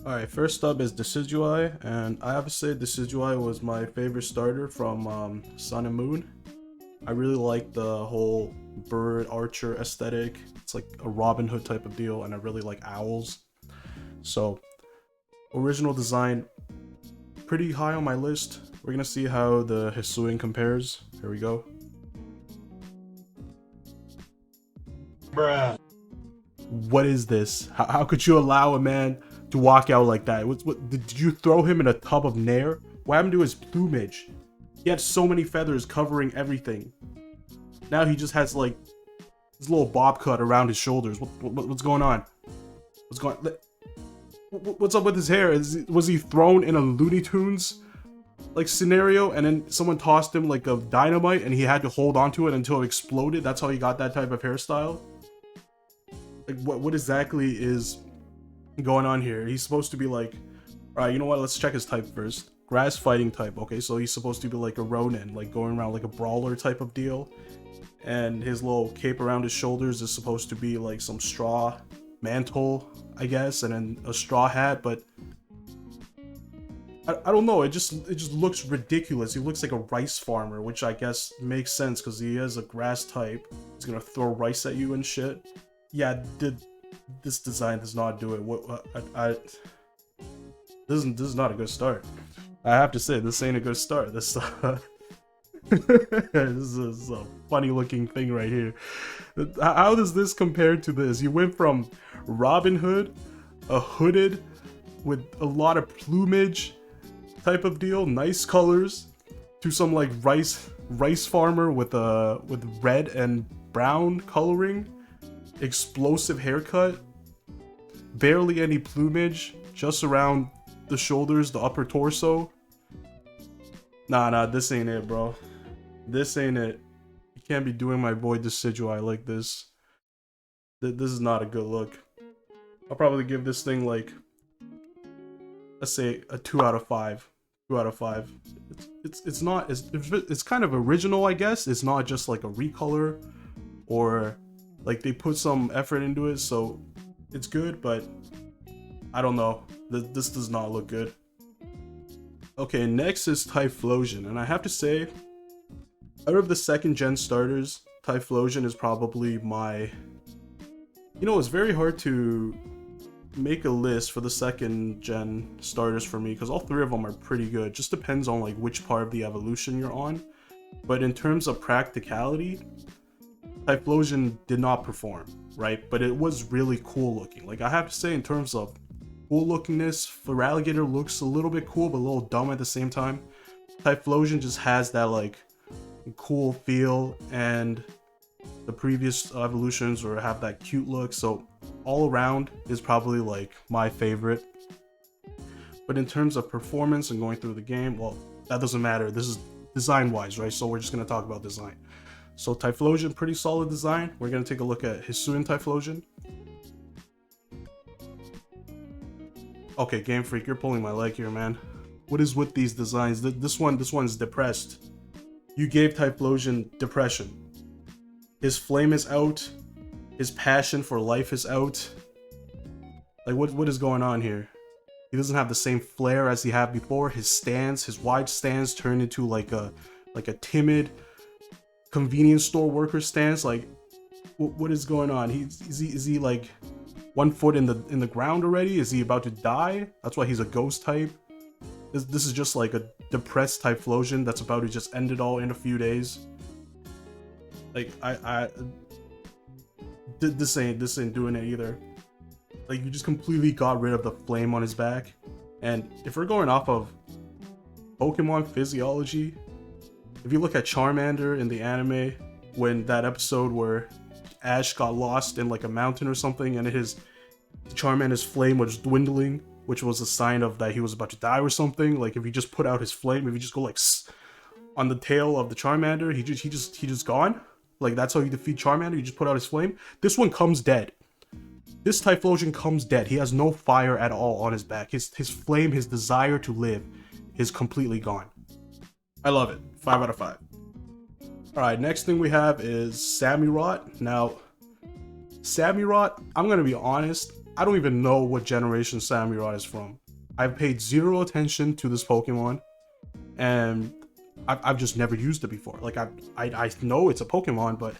Alright, first up is decidueye, and I have to say decidueye was my favorite starter from Sun and Moon. I really like the whole bird archer aesthetic. It's like a Robin Hood type of deal, and I really like owls. So, original design, pretty high on my list. We're gonna see how the Hisuian compares. Here we go. Bruh. What is this? How could you allow a man to walk out like that? What did you throw him in a tub of nair? What happened to his plumage? He had so many feathers covering everything. Now he just has like this little bob cut around his shoulders. What's going on? What's up with his hair? Was he thrown in a Looney Tunes like scenario, and then someone tossed him like a dynamite and he had to hold onto it until it exploded? That's how he got that type of hairstyle? Like what exactly is going on here? He's supposed to be like, alright, you know what, let's check his type first. Grass fighting type. Okay, so he's supposed to be like a Ronin, like going around like a brawler type of deal. And his little cape around his shoulders is supposed to be like some straw mantle, I guess, and then a straw hat, but I don't know, it just looks ridiculous. He looks like a rice farmer, which I guess makes sense because he has a grass type. He's gonna throw rice at you and shit. Yeah, this design does not do it. This is not a good start. I have to say, this ain't a good start. This this is a funny looking thing right here. How does this compare to this? You went from Robin Hood, a hooded with a lot of plumage type of deal, nice colors, to some like rice farmer with red and brown coloring, explosive haircut, barely any plumage, just around the shoulders, the upper torso. Nah, this ain't it, bro. This ain't it. You can't be doing my boy decidueye like this. This is not a good look. I'll probably give this thing like, let's say a 2 out of 5. 2 out of 5. It's kind of original, I guess. It's not just like a recolor, or like they put some effort into it, so it's good, but I don't know. This does not look good. Okay, next is Typhlosion, and I have to say, out of the second gen starters, Typhlosion is probably my... You know, it's very hard to make a list for the second gen starters for me, because all three of them are pretty good. Just depends on like which part of the evolution you're on. But in terms of practicality, Typhlosion did not perform, right? But it was really cool looking. Like, I have to say, in terms of cool lookingness, Feraligatr looks a little bit cool, but a little dumb at the same time. Typhlosion just has that like cool feel, and the previous evolutions or have that cute look, so all around is probably like my favorite. But in terms of performance and going through the game, well, that doesn't matter. This is design wise, right? So we're just gonna talk about design. So Typhlosion, pretty solid design. We're gonna take a look at Hisuian Typhlosion. Okay, Game Freak, you're pulling my leg here, man. What is with these designs? This one's depressed. You gave Typhlosion depression. His flame is out. His passion for life is out. Like, what is going on here? He doesn't have the same flair as he had before. His wide stance turned into like a timid convenience store worker stance. Like, what is going on? Is he like 1 foot in the ground already? Is he about to die? That's why he's a ghost type. This is just like a depressed Typhlosion that's about to just end it all in a few days. Like, this ain't doing it either. Like, you just completely got rid of the flame on his back. And if we're going off of Pokemon physiology, if you look at Charmander in the anime, when that episode where Ash got lost in like a mountain or something, and Charmander's flame was dwindling, which was a sign of that he was about to die or something. Like, if he just put out his flame, if you just go like on the tail of the Charmander, he just gone. Like, that's how you defeat Charmander. You just put out his flame. This one comes dead. This Typhlosion comes dead. He has no fire at all on his back. His flame, his desire to live is completely gone. I love it. 5 out of 5. Alright, next thing we have is Sammy Rot. Now, Sammy Rot, I'm gonna be honest, I don't even know what generation Sammy Rot is from. I've paid zero attention to this Pokemon, and I've just never used it before. Like, I know it's a Pokemon, but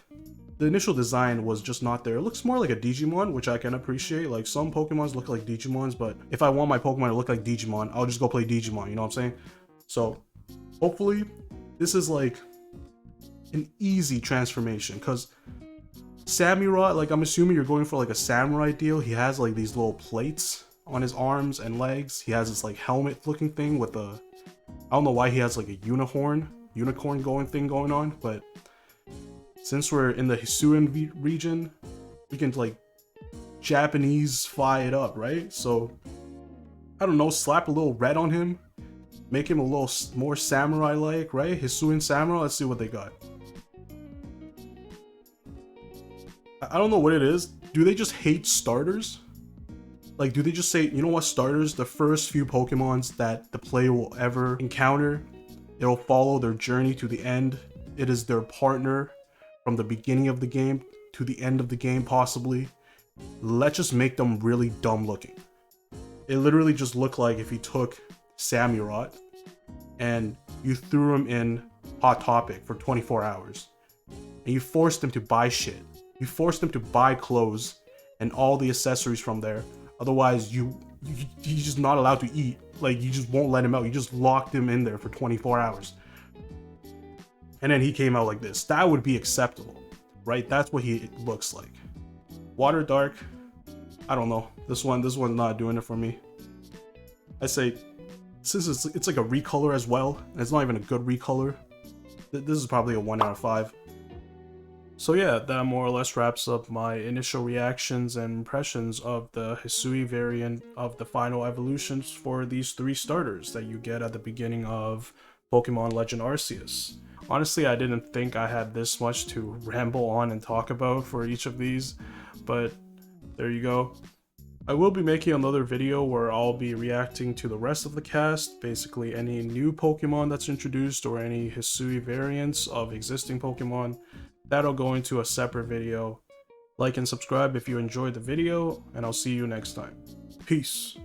the initial design was just not there. It looks more like a Digimon, which I can appreciate. Like, some Pokemons look like Digimons, but if I want my Pokemon to look like Digimon, I'll just go play Digimon, you know what I'm saying? So, hopefully, this is like an easy transformation, because Sammy Rot, like, I'm assuming you're going for like a samurai deal. He has like these little plates on his arms and legs. He has this like helmet looking thing with a, I don't know why he has like a unicorn going on, but since we're in the Hisuian region, we can like Japanese-fy it up, right? So, I don't know, slap a little red on him, make him a little more samurai-like, right? Hisuian Samurai, let's see what they got. I don't know what it is. Do they just hate starters? Like, do they just say, you know what, starters, the first few Pokemons that the player will ever encounter, it'll follow their journey to the end. It is their partner from the beginning of the game to the end of the game, possibly. Let's just make them really dumb looking. It literally just looked like if you took Sammy Rot and you threw him in Hot Topic for 24 hours and you forced him to buy shit. You forced him to buy clothes and all the accessories from there. Otherwise, he's just not allowed to eat. Like, you just won't let him out. You just locked him in there for 24 hours. And then he came out like this. That would be acceptable, right? That's what he looks like. Water Dark, I don't know. This one's not doing it for me. I say, since it's like a recolor as well, and it's not even a good recolor, this is probably a 1 out of 5. So yeah, that more or less wraps up my initial reactions and impressions of the Hisui variant of the final evolutions for these 3 starters that you get at the beginning of Pokemon Legend Arceus. Honestly, I didn't think I had this much to ramble on and talk about for each of these, but there you go. I will be making another video where I'll be reacting to the rest of the cast, basically any new Pokemon that's introduced or any Hisui variants of existing Pokemon. That'll go into a separate video. Like and subscribe if you enjoyed the video, and I'll see you next time. Peace.